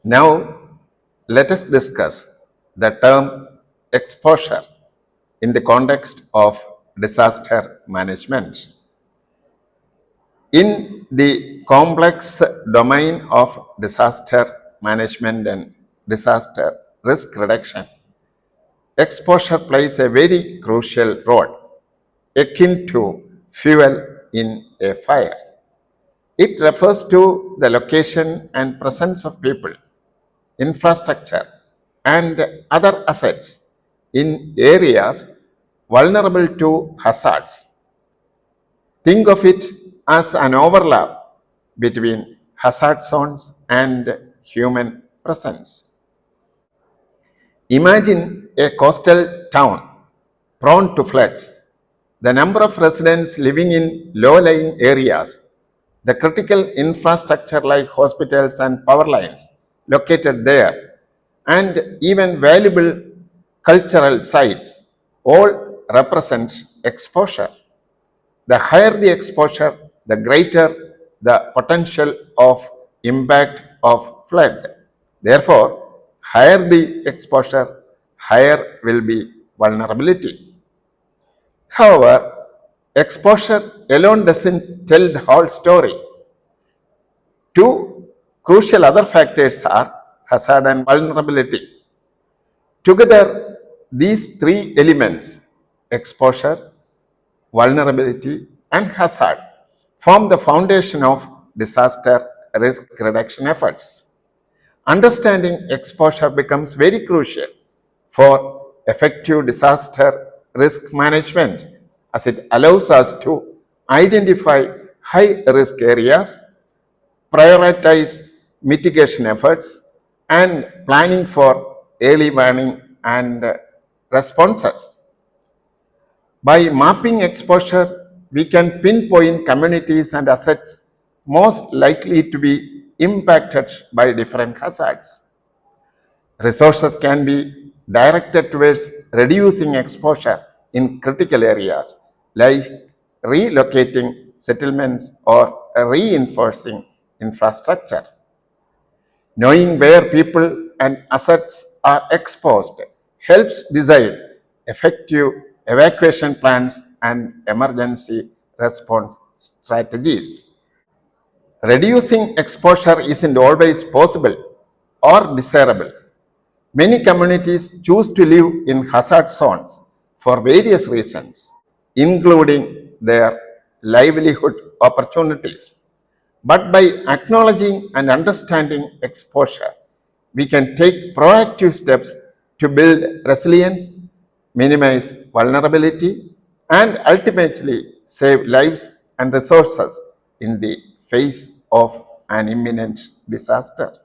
Now, let us discuss the term exposure in the context of disaster management. In the complex domain of disaster management and disaster risk reduction, exposure plays a very crucial role, akin to fuel in a fire. It refers to the location and presence of people, infrastructure, and other assets in areas vulnerable to hazards. Think of it as an overlap between hazard zones and human presence. Imagine a coastal town prone to floods. The number of residents living in low-lying areas, the critical infrastructure like hospitals and power lines located there, and even valuable cultural sites all represent exposure. The higher the exposure, the greater the potential of impact of flood. Therefore, higher the exposure, higher will be vulnerability. However, exposure alone doesn't tell the whole story. Two crucial other factors are hazard and vulnerability. Together, these three elements, exposure, vulnerability, and hazard, form the foundation of disaster risk reduction efforts. Understanding exposure becomes very crucial for effective disaster risk management as it allows us to identify high risk areas, prioritize mitigation efforts, and planning for early warning and responses. By mapping exposure, we can pinpoint communities and assets most likely to be impacted by different hazards. Resources can be directed towards reducing exposure in critical areas like relocating settlements or reinforcing infrastructure. Knowing where people and assets are exposed helps design effective evacuation plans and emergency response strategies. Reducing exposure isn't always possible or desirable. Many communities choose to live in hazard zones for various reasons, including their livelihood opportunities. But by acknowledging and understanding exposure, we can take proactive steps to build resilience, minimize vulnerability, and ultimately save lives and resources in the face of an imminent disaster.